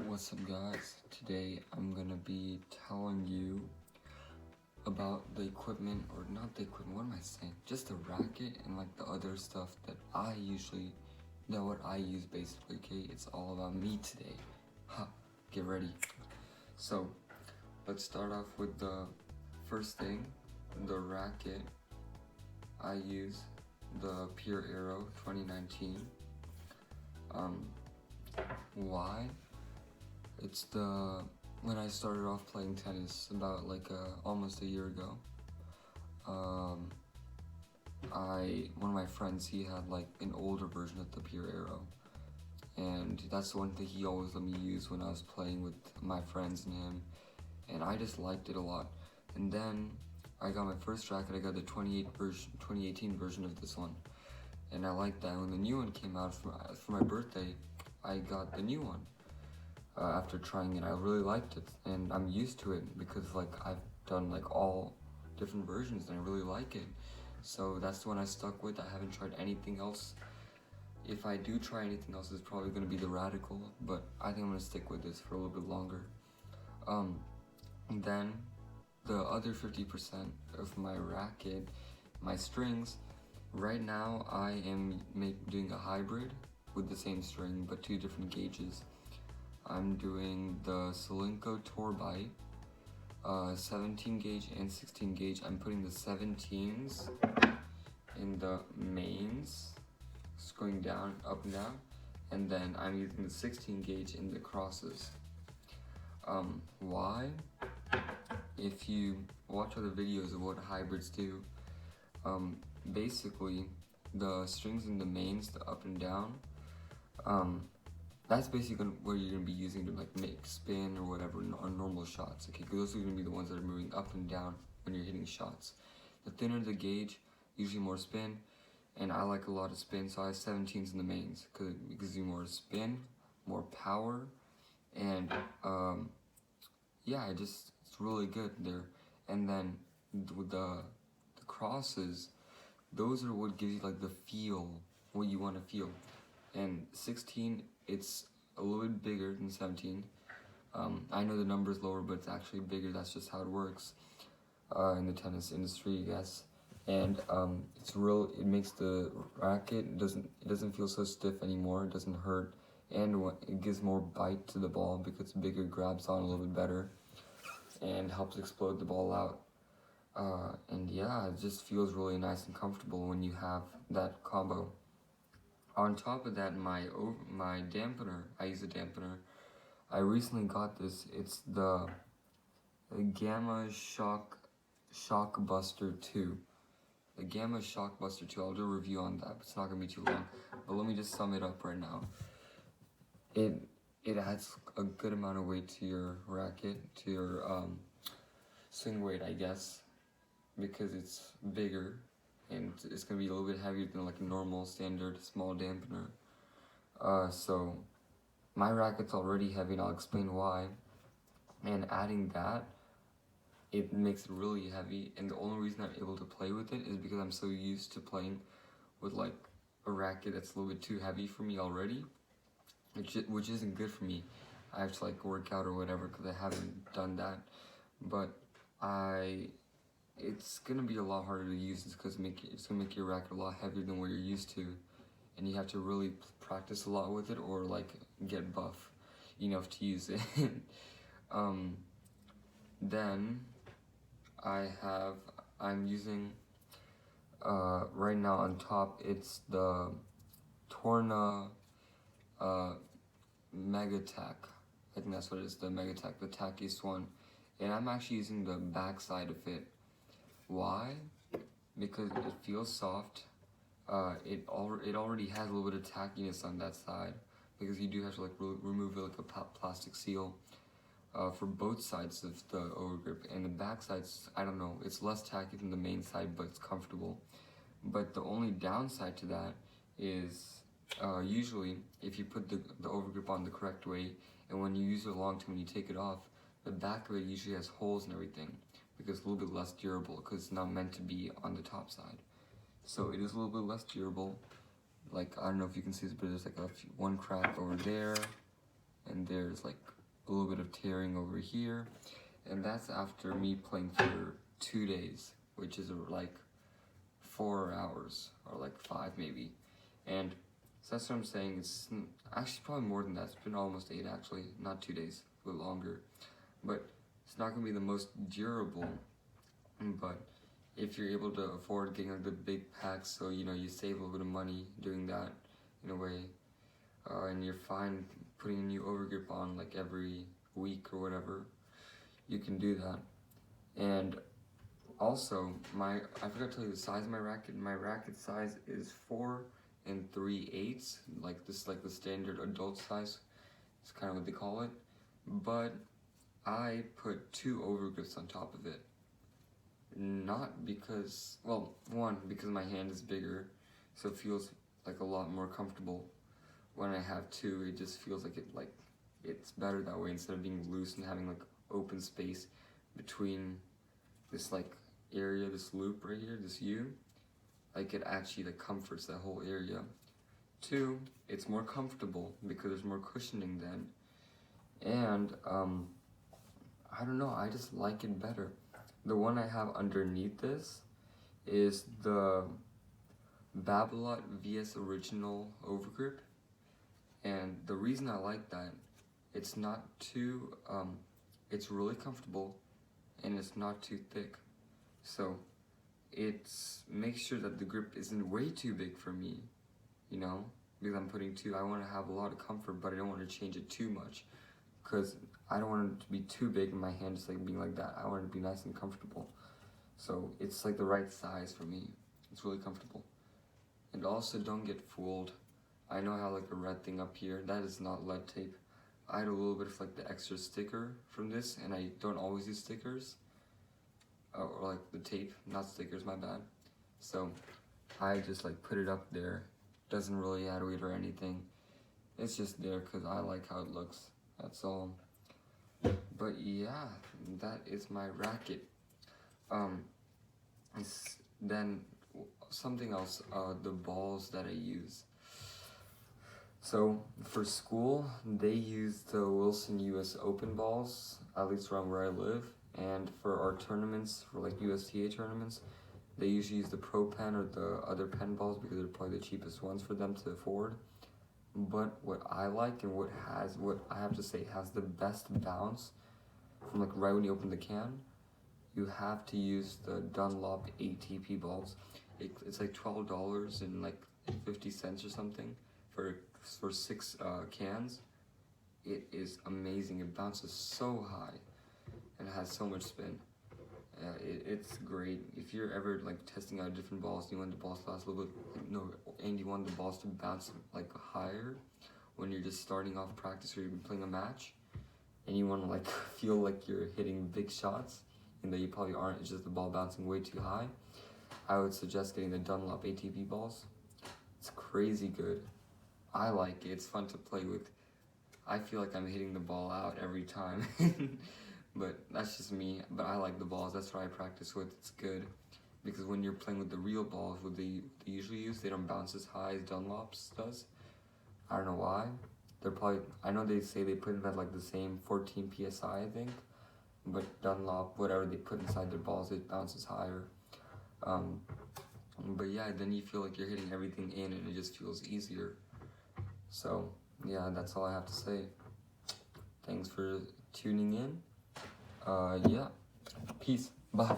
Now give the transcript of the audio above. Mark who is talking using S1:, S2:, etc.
S1: What's up guys? Today I'm gonna be telling you about the equipment, or not the equipment, what am I saying? Just the racket and like the other stuff that what I use basically, okay? It's all about me today. Ha, get ready. So, let's start off with the first thing, the racket. I use the Pure Aero 2019. Why? It's when I started off playing tennis about almost a year ago. One of my friends, he had like an older version of the Pure Aero, and that's the one thing he always let me use when I was playing with my friends and him, and I just liked it a lot. And then I got my first racket. I got the 2018 version of this one, and I liked that. When the new one came out for my birthday, I got the new one. After trying it, I really liked it, and I'm used to it because like I've done like all different versions and I really like it. So that's the one I stuck with. I haven't tried anything else. If I do try anything else, it's probably going to be the Radical, but I think I'm going to stick with this for a little bit longer. Then the other 50% of my racket, my strings, right now I am doing a hybrid with the same string but two different gauges. I'm doing the Solinco Tour Bite, 17 gauge and 16 gauge. I'm putting the 17s in the mains, just going down, up and down, and then I'm using the 16 gauge in the crosses. Why? If you watch other videos of what hybrids do, basically the strings in the mains, the up and down, that's basically what you're going to be using to like make spin or whatever on normal shots, okay? Because those are going to be the ones that are moving up and down when you're hitting shots. The thinner the gauge, usually more spin, and I like a lot of spin, so I have 17s in the mains because it gives you more spin, more power, and yeah, it's really good there. And then with the crosses, those are what gives you like the feel, what you want to feel. And 16, it's a little bit bigger than 17. I know the number is lower, but it's actually bigger. That's just how it works in the tennis industry, I guess. And it makes the racket, it doesn't feel so stiff anymore. It doesn't hurt, and it gives more bite to the ball because it's bigger, grabs on a little bit better, and helps explode the ball out. And yeah, it just feels really nice and comfortable when you have that combo. On top of that, my dampener, I use a dampener. I recently got this. It's the Gamma Shockbuster 2. The Gamma Shockbuster 2. I'll do a review on that, but it's not gonna be too long. But let me just sum it up right now. It adds a good amount of weight to your racket, to your swing weight, I guess, because it's bigger. And it's going to be a little bit heavier than like a normal standard small dampener. So my racket's already heavy, and I'll explain why. And adding that, it makes it really heavy, and the only reason I'm able to play with it is because I'm so used to playing with like a racket that's a little bit too heavy for me already, which isn't good for me. I have to like work out or whatever because I haven't done that, but it's gonna be a lot harder to use because it's gonna make your racket a lot heavier than what you're used to, and you have to really practice a lot with it or like get buff enough to use it. Then I'm using right now on top, it's the Torna Megatac. I think that's what it is, the Megatac, the tackiest one, and I'm actually using the back side of it. Why? Because it feels soft. It already has a little bit of tackiness on that side because you do have to like remove like a plastic seal for both sides of the overgrip, and the back side's, I don't know, it's less tacky than the main side, but it's comfortable. But the only downside to that is usually if you put the overgrip on the correct way, and when you use it long time, when you take it off, the back of it usually has holes and everything, because it's a little bit less durable because it's not meant to be on the top side. So it is a little bit less durable. Like, I don't know if you can see this, but there's like one crack over there, and there's like a little bit of tearing over here, and that's after me playing for 2 days, which is like 4 hours or like 5 maybe. And so that's what I'm saying. It's actually probably more than that. It's been almost 8 actually, not 2 days, a little longer. But it's not gonna be the most durable. But if you're able to afford getting like the big packs, so you know you save a little bit of money doing that in a way, and you're fine putting a new overgrip on like every week or whatever, you can do that. And also, I forgot to tell you the size of my racket. My racket size is 4 3/8, like this, like the standard adult size. It's kind of what they call it. But I put 2 overgrips on top of it. Not because, well, one, because my hand is bigger, so it feels like a lot more comfortable. When I have 2, it just feels like it's better that way, instead of being loose and having like open space between this like area, this loop right here, this U. Like it actually like comforts that whole area. 2, it's more comfortable because there's more cushioning then. And I don't know, I just like it better. The one I have underneath this is the Babolat VS Original Overgrip. And the reason I like that, it's not too, it's really comfortable and it's not too thick. So it makes sure that the grip isn't way too big for me, you know, because I'm putting 2. I want to have a lot of comfort, but I don't want to change it too much, because I don't want it to be too big and my hand just like being like that. I want it to be nice and comfortable. So it's like the right size for me. It's really comfortable. And also, don't get fooled. I know I have like a red thing up here. That is not lead tape. I had a little bit of like the extra sticker from this, and I don't always use stickers. Or like the tape, not stickers, my bad. So I just like put it up there. Doesn't really add weight or anything. It's just there because I like how it looks. That's all. But yeah, that is my racket. Then something else, the balls that I use. So for school, they use the Wilson US Open balls, at least around where I live. And for our tournaments, for like USTA tournaments, they usually use the Pro Pen or the other pen balls because they're probably the cheapest ones for them to afford. But what I like and what I have to say has the best bounce from like right when you open the can, you have to use the Dunlop ATP balls. It's like $12 and like 50 cents or something for 6 cans. It is amazing. It bounces so high and it has so much spin. It's great. If you're ever like testing out different balls, you want the balls to last a little bit, and you want the balls to bounce like higher when you're just starting off practice or you've been playing a match, and you want to like feel like you're hitting big shots, and that you probably aren't. It's just the ball bouncing way too high. I would suggest getting the Dunlop ATP balls. It's crazy good. I like it. It's fun to play with. I feel like I'm hitting the ball out every time. But that's just me. But I like the balls. That's what I practice with. It's good. Because when you're playing with the real balls, what they usually use, they don't bounce as high as Dunlop's does. I don't know why. They're probably, I know they say they put them at like the same 14 PSI, I think. But Dunlop, whatever they put inside their balls, it bounces higher. But yeah, then you feel like you're hitting everything in and it just feels easier. So yeah, that's all I have to say. Thanks for tuning in. Yeah, peace, bye.